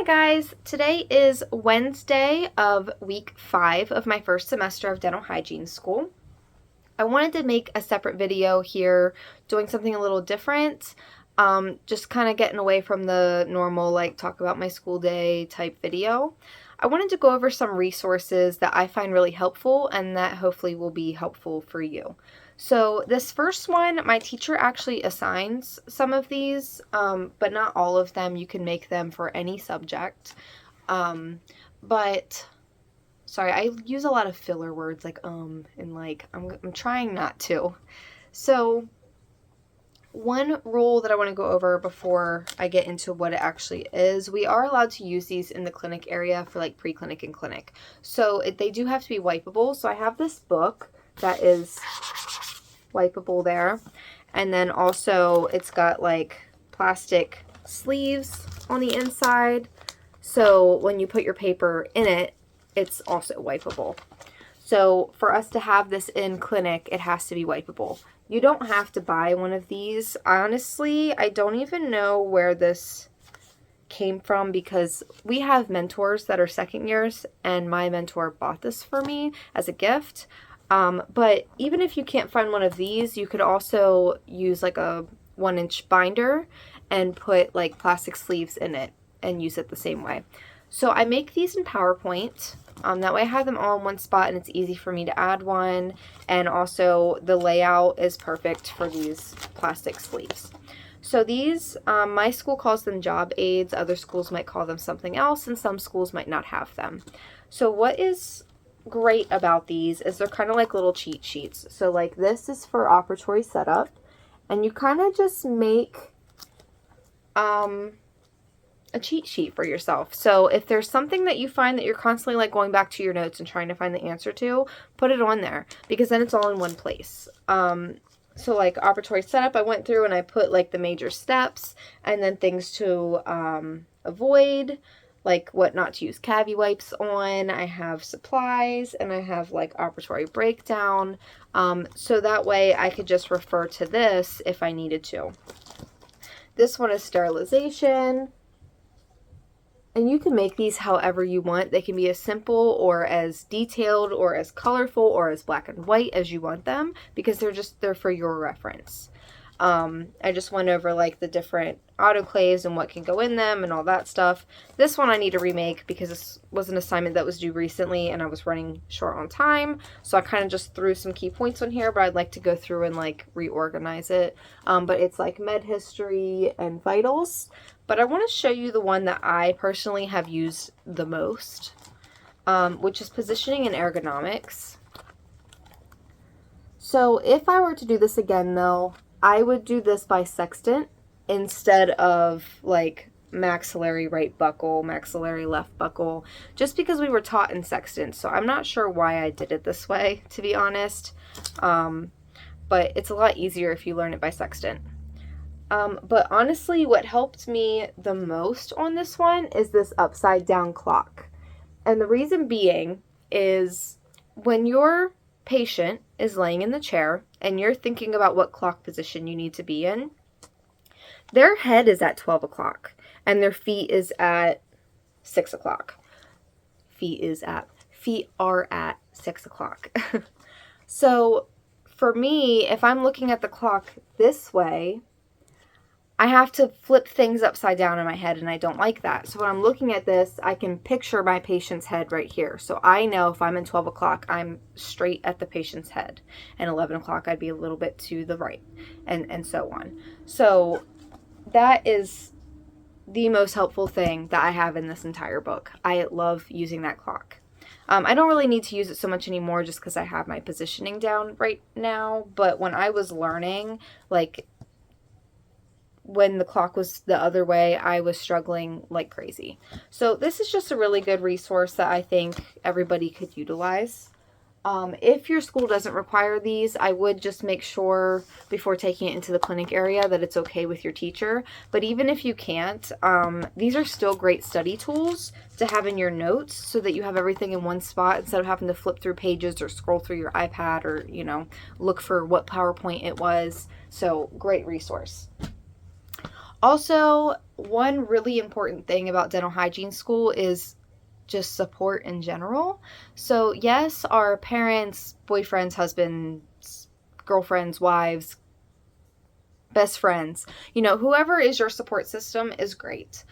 guys, today is Wednesday of week 5 of my first semester of dental hygiene school. I wanted to make a separate video here doing something a little different, just kind of getting away from the normal like talk about my school day type video. I wanted to go over some resources that I find really helpful and that hopefully will be helpful for you. So this first one, my teacher actually assigns some of these, but not all of them. You can make them for any subject. But sorry, I use a lot of filler words like and like I'm trying not to. So one rule that I want to go over before I get into what it actually is, we are allowed to use these in the clinic area for like pre-clinic and clinic. So they do have to be wipeable. So I have this book that is wipeable there, and then also it's got like plastic sleeves on the inside, so when you put your paper in it, it's also wipeable. So for us to have this in clinic, it has to be wipeable. You don't have to buy one of these. Honestly, I don't even know where this came from because we have mentors that are second years, and my mentor bought this for me as a gift. But even if you can't find one of these, you could also use like a 1-inch binder and put like plastic sleeves in it and use it the same way. So I make these in PowerPoint. That way I have them all in one spot and it's easy for me to add one. And also the layout is perfect for these plastic sleeves. So these, my school calls them job aids. Other schools might call them something else, and some schools might not have them. So what is great about these is they're kind of like little cheat sheets. So like this is for operatory setup, and you kind of just make a cheat sheet for yourself. So if there's something that you find that you're constantly like going back to your notes and trying to find the answer to, put it on there because then it's all in one place. So like operatory setup, I went through and I put like the major steps and then things to avoid, like what not to use cavi wipes on. I have supplies, and I have like operatory breakdown. So that way I could just refer to this if I needed to. This one is sterilization. And you can make these however you want. They can be as simple or as detailed or as colorful or as black and white as you want them, because they're for your reference. I just went over like the different autoclaves and what can go in them and all that stuff. This one I need to remake because this was an assignment that was due recently and I was running short on time. So I kind of just threw some key points on here, but I'd like to go through and like reorganize it. But it's like med history and vitals. But I want to show you the one that I personally have used the most, which is positioning and ergonomics. So if I were to do this again though, I would do this by sextant instead of like maxillary right buccal, maxillary left buccal, just because we were taught in sextant. So I'm not sure why I did it this way, to be honest. But it's a lot easier if you learn it by sextant. But honestly, what helped me the most on this one is this upside down clock. And the reason being is when your patient is laying in the chair and you're thinking about what clock position you need to be in, their head is at 12 o'clock and their feet is at 6 o'clock. Feet are at 6 o'clock. So for me, if I'm looking at the clock this way, I have to flip things upside down in my head, and I don't like that. So when I'm looking at this, I can picture my patient's head right here. So I know if I'm in 12 o'clock, I'm straight at the patient's head. And 11 o'clock, I'd be a little bit to the right, and so on. So that is the most helpful thing that I have in this entire book. I love using that clock. I don't really need to use it so much anymore just because I have my positioning down right now. But when I was learning, like, when the clock was the other way, I was struggling like crazy. So this is just a really good resource that I think everybody could utilize. If your school doesn't require these, I would just make sure before taking it into the clinic area that it's okay with your teacher. But even if you can't, these are still great study tools to have in your notes so that you have everything in one spot instead of having to flip through pages or scroll through your iPad or, you know, look for what PowerPoint it was. So great resource. Also, one really important thing about dental hygiene school is just support in general. So yes, our parents, boyfriends, husbands, girlfriends, wives, best friends, whoever is your support system is great.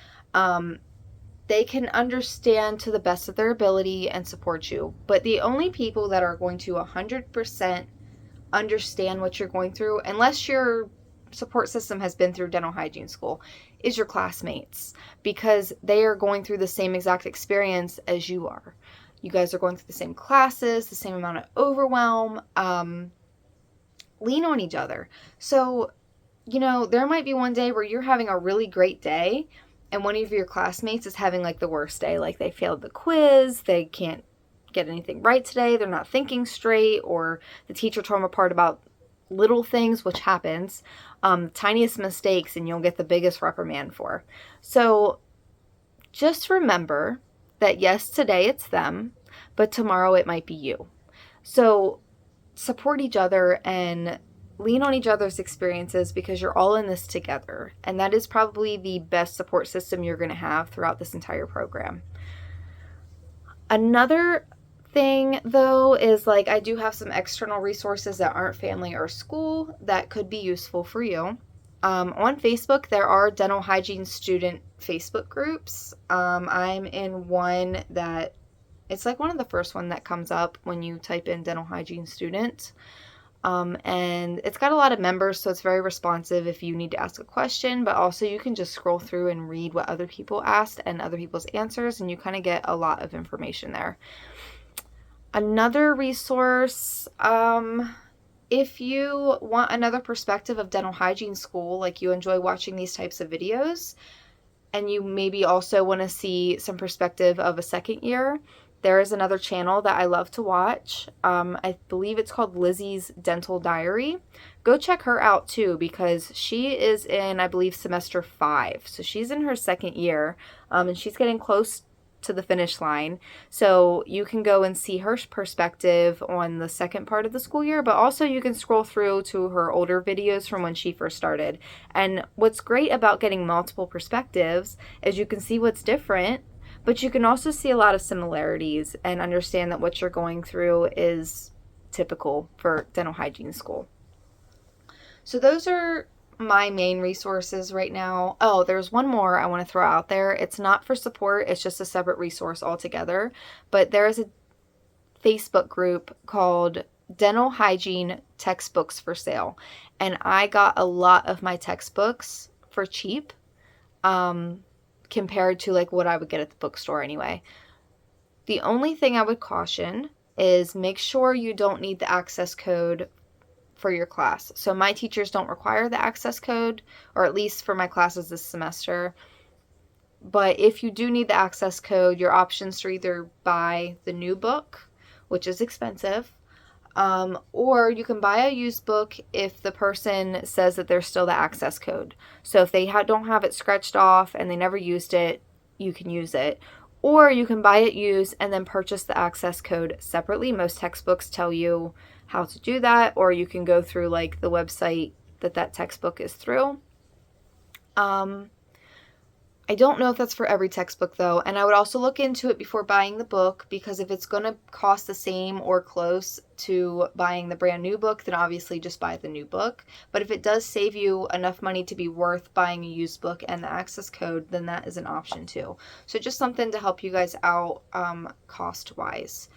They can understand to the best of their ability and support you. But the only people that are going to 100% understand what you're going through, unless your support system has been through dental hygiene school, is your classmates, because they are going through the same exact experience as you are. You guys are going through the same classes, the same amount of overwhelm. Lean on each other. So, there might be one day where you're having a really great day and one of your classmates is having like the worst day. Like they failed the quiz, they can't get anything right today, they're not thinking straight, or the teacher tore them apart about little things, which happens, tiniest mistakes, and you'll get the biggest reprimand for. So just remember that yes, today it's them, but tomorrow it might be you. So support each other and lean on each other's experiences, because you're all in this together. And that is probably the best support system you're going to have throughout this entire program. Another thing though is, like, I do have some external resources that aren't family or school that could be useful for you. On Facebook, there are dental hygiene student Facebook groups. I'm in one that it's like one of the first one that comes up when you type in dental hygiene student. And it's got a lot of members, so it's very responsive if you need to ask a question, but also you can just scroll through and read what other people asked and other people's answers, and you kind of get a lot of information there. Another resource, if you want another perspective of dental hygiene school, like you enjoy watching these types of videos, and you maybe also want to see some perspective of a second year, there is another channel that I love to watch. I believe it's called Lizzie's Dental Diary. Go check her out too, because she is in, I believe, semester 5. So she's in her second year, and she's getting close to the finish line. So you can go and see her perspective on the second part of the school year, but also you can scroll through to her older videos from when she first started. And what's great about getting multiple perspectives is you can see what's different, but you can also see a lot of similarities and understand that what you're going through is typical for dental hygiene school. So those are my main resources right now. Oh, there's one more I want to throw out there. It's not for support, it's just a separate resource altogether. But there is a Facebook group called Dental Hygiene Textbooks for Sale. And I got a lot of my textbooks for cheap. Compared to like what I would get at the bookstore anyway. The only thing I would caution is make sure you don't need the access code for your class. So my teachers don't require the access code, or at least for my classes this semester. But if you do need the access code, your options are either buy the new book, which is expensive, or you can buy a used book if the person says that there's still the access code. So if they don't have it scratched off and they never used it, you can use it. Or you can buy it used and then purchase the access code separately. Most textbooks tell you how to do that, or you can go through like the website that textbook is through. I don't know if that's for every textbook though, and I would also look into it before buying the book, because if it's going to cost the same or close to buying the brand new book, then obviously just buy the new book. But if it does save you enough money to be worth buying a used book and the access code, then that is an option too. So just something to help you guys out cost-wise.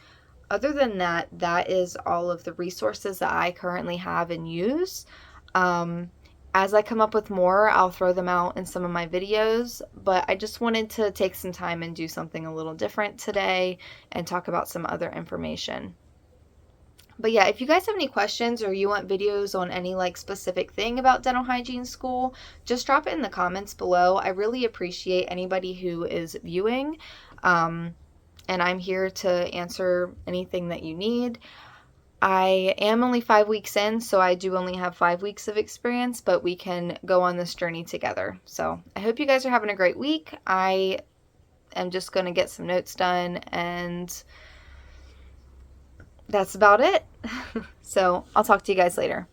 Other than that, that is all of the resources that I currently have and use. As I come up with more, I'll throw them out in some of my videos, but I just wanted to take some time and do something a little different today and talk about some other information. But yeah, if you guys have any questions or you want videos on any like specific thing about dental hygiene school, just drop it in the comments below. I really appreciate anybody who is viewing, and I'm here to answer anything that you need. I am only 5 weeks in, so I do only have 5 weeks of experience, but we can go on this journey together. So I hope you guys are having a great week. I am just going to get some notes done, and that's about it. So I'll talk to you guys later.